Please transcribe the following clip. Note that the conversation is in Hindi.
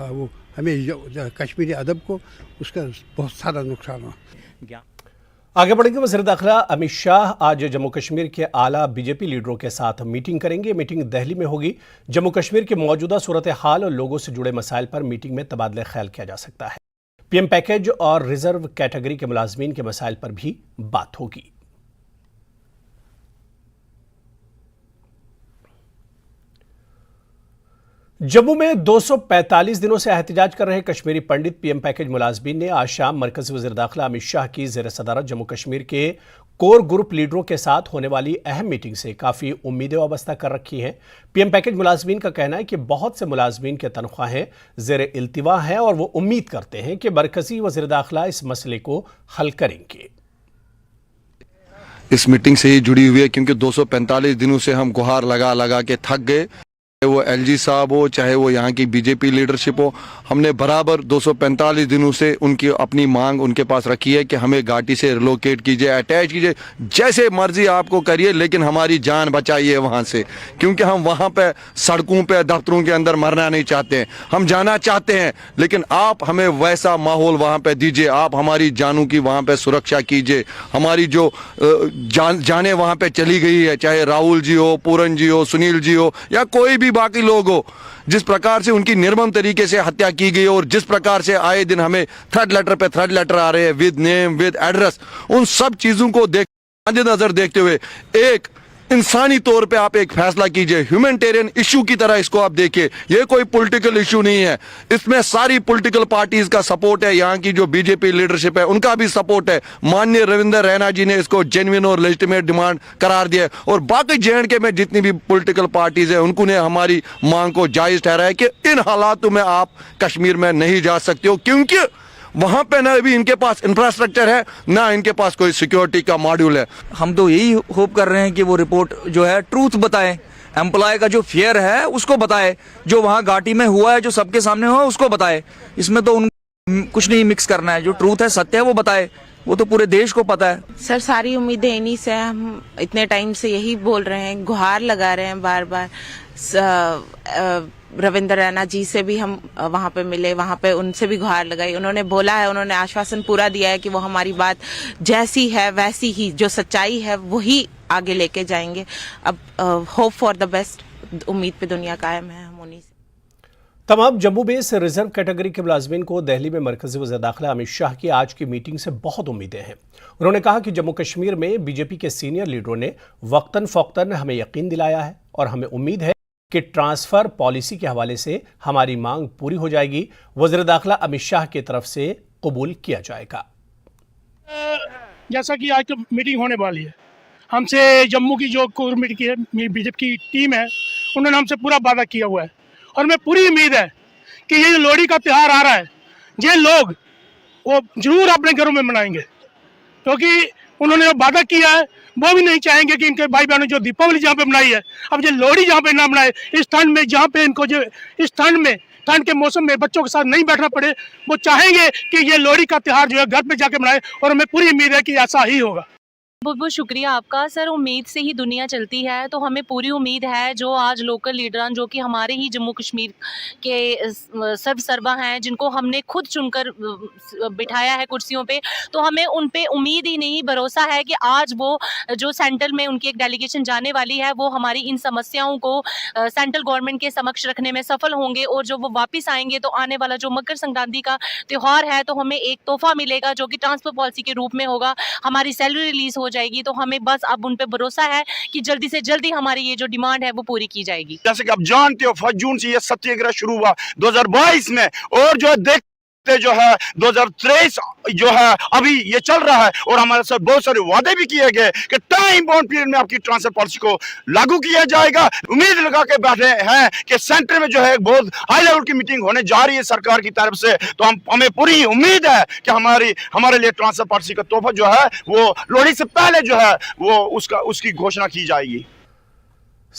वो हमें कश्मीरी अदब को उसका बहुत सारा नुकसान हुआ। आगे बढ़ेंगे। वज़ीर दाखिला अमित शाह आज जम्मू कश्मीर के आला बीजेपी लीडरों के साथ मीटिंग करेंगे। मीटिंग दिल्ली में होगी। जम्मू कश्मीर की मौजूदा सूरत हाल और लोगों से जुड़े मसाइल पर मीटिंग में तबादला ख्याल किया जा सकता है। पीएम पैकेज और रिजर्व कैटेगरी के मुलाजमीन के मसाइल पर भी बात होगी। जम्मू में 245 दिनों से एहतजाज कर रहे कश्मीरी पंडित पीएम पैकेज मुलाजमीन ने आज शाम मरकजी वज़ीर दाखिला अमित शाह की ज़ेर सदारत जम्मू कश्मीर के कोर ग्रुप लीडरों के साथ होने वाली अहम मीटिंग से काफ़ी उम्मीदें वाबस्ता कर रखी हैं। पीएम पैकेज मुलाजमीन का कहना है कि बहुत से मुलाजमीन के तनख्वाहें ज़ेर इल्तिवा हैं और वो उम्मीद करते हैं कि मरकजी वज़ीर दाखिला इस मसले को हल करेंगे। इस मीटिंग से ही जुड़ी हुई है क्योंकि 245 दिनों से हम गुहार लगा लगा के थक गए। वो एलजी साहब हो चाहे वो यहाँ की बीजेपी लीडरशिप हो, हमने बराबर 245 दिनों से उनकी अपनी मांग उनके पास रखी है कि हमें घाटी से रिलोकेट कीजिए, अटैच कीजिए, जैसे मर्जी आपको करिए, लेकिन हमारी जान बचाइए वहाँ से, क्योंकि हम वहाँ पे सड़कों पे दफ्तरों के अंदर मरना नहीं चाहते हैं। हम जाना चाहते हैं लेकिन आप हमें वैसा माहौल वहाँ पे दीजिए, आप हमारी जानों की वहाँ पे सुरक्षा कीजिए। हमारी जो जाने वहाँ पे चली गई है, चाहे राहुल जी हो, पूरन जी हो, सुनील जी हो या कोई भी बाकी लोग हो, जिस प्रकार से उनकी निर्मम तरीके से हत्या की गई और जिस प्रकार से आए दिन हमें थर्ड लेटर पे थर्ड लेटर आ रहे हैं विद नेम विद एड्रेस, उन सब चीजों को मद्देनजर देखते हुए एक इंसानी तौर पे आप एक फैसला कीजिए। ह्यूमैनिटेरियन इशू की तरह इसको आप देखिए, ये कोई पॉलिटिकल इशू नहीं है। इसमें सारी पॉलिटिकल पार्टीज का सपोर्ट है, यहाँ की जो बीजेपी लीडरशिप है उनका भी सपोर्ट है। माननीय रविंद्र रैना जी ने इसको जेन्युइन और लेजिटिमेट डिमांड करार दिया है और बाकी जेएंडके में जितनी भी पॉलिटिकल पार्टीज है उनको ने हमारी मांग को जायज ठहराया कि इन हालातों में आप कश्मीर में नहीं जा सकते हो, क्योंकि वहां पे ना अभी इनके पास इंफ्रास्ट्रक्चर है ना इनके पास कोई सिक्योरिटी का मॉड्यूल है। हम तो यही होप कर रहे हैं कि वो रिपोर्ट जो है ट्रूथ बताए, एम्प्लॉय का जो फियर है उसको बताए, जो वहाँ घाटी में हुआ है जो सबके सामने हुआ उसको बताए। इसमें तो कुछ नहीं मिक्स करना है, जो ट्रूथ है सत्य है वो बताए, वो तो पूरे देश को पता है। सर सारी उम्मीदें इन्हीं से, हम इतने टाइम से यही बोल रहे हैं, गुहार लगा रहे हैं बार बार। रविंद्र रैना जी से भी हम वहाँ पे मिले, वहाँ पे उनसे भी गुहार लगाई। उन्होंने बोला है, उन्होंने आश्वासन पूरा दिया है कि वो हमारी बात जैसी है वैसी ही, जो सच्चाई है वही आगे लेके जाएंगे। अब होप फॉर द बेस्ट, उम्मीद पे दुनिया कायम है, हम उन्हीं से। तमाम जम्मू बेस रिजर्व कैटेगरी के मुलाजमीन को दिल्ली में मरकजी वज़ीर दाखिला अमित शाह की आज की मीटिंग से बहुत उम्मीदें हैं। उन्होंने कहा कि जम्मू कश्मीर में बीजेपी के सीनियर लीडरों ने वक्तन फ़ौक्तन हमें यकीन दिलाया है और हमें उम्मीद है कि ट्रांसफर पॉलिसी के हवाले से हमारी मांग पूरी हो जाएगी। वज़ीर दाखिला अमित शाह की तरफ से कबूल किया जाएगा। जैसा कि आज तो मीटिंग होने वाली है, हमसे जम्मू की जो कोर बीजेपी की टीम है उन्होंने हमसे पूरा वादा किया हुआ है और हमें पूरी उम्मीद है कि ये जो लोहड़ी का त्यौहार आ रहा है ये लोग वो जरूर अपने घरों में मनाएंगे, क्योंकि उन्होंने जो वादा किया है वो भी नहीं चाहेंगे कि इनके भाई बहनों जो दीपावली जहाँ पे मनाई है, अब ये लोहड़ी जहाँ पे ना मनाए, इस ठंड में जहाँ पे इनको जो इस ठंड के मौसम में बच्चों के साथ नहीं बैठना पड़े, वो चाहेंगे कि ये लोहड़ी का त्यौहार जो है घर पे जाके मनाए और हमें पूरी उम्मीद है कि ऐसा ही होगा। बहुत बहुत शुक्रिया आपका सर। उम्मीद से ही दुनिया चलती है, तो हमें पूरी उम्मीद है जो आज लोकल लीडरान जो कि हमारे ही जम्मू कश्मीर के सर्वसर्वा हैं, जिनको हमने खुद चुनकर बिठाया है कुर्सियों पे, तो हमें उन पे उम्मीद ही नहीं भरोसा है कि आज वो जो सेंट्रल में उनकी एक डेलीगेशन जाने वाली है वो हमारी इन समस्याओं को सेंट्रल गवर्नमेंट के समक्ष रखने में सफल होंगे और जो वो वापस आएंगे तो आने वाला जो मकर संक्रांति का त्यौहार है तो हमें एक तोहफा मिलेगा जो कि ट्रांसफर पॉलिसी के रूप में होगा, हमारी सैलरी रिलीज हो जाएगी। तो हमें बस अब उन पे भरोसा है कि जल्दी से जल्दी हमारी ये जो डिमांड है वो पूरी की जाएगी। जैसे कि आप जानते हो 1 जून से ये सत्याग्रह शुरू हुआ 2022 में और जो देखते जो है 2023 जो है अभी ये चल रहा है और हमारे साथ बहुत सारे वादे भी किए गए कि टाइम बाउंड पीरियड में आपकी ट्रांसफर पॉलिसी को लागू किया जाएगा। उम्मीद लगा के बैठे हैं कि सेंटर में जो है बहुत हाई लेवल की मीटिंग होने जा रही है सरकार की तरफ से, तो हमें पूरी उम्मीद है कि हमारे लिए ट्रांसफर पॉलिसी का तोहफा जो है वो लोहड़ी से पहले जो है वो उसकी घोषणा की जाएगी।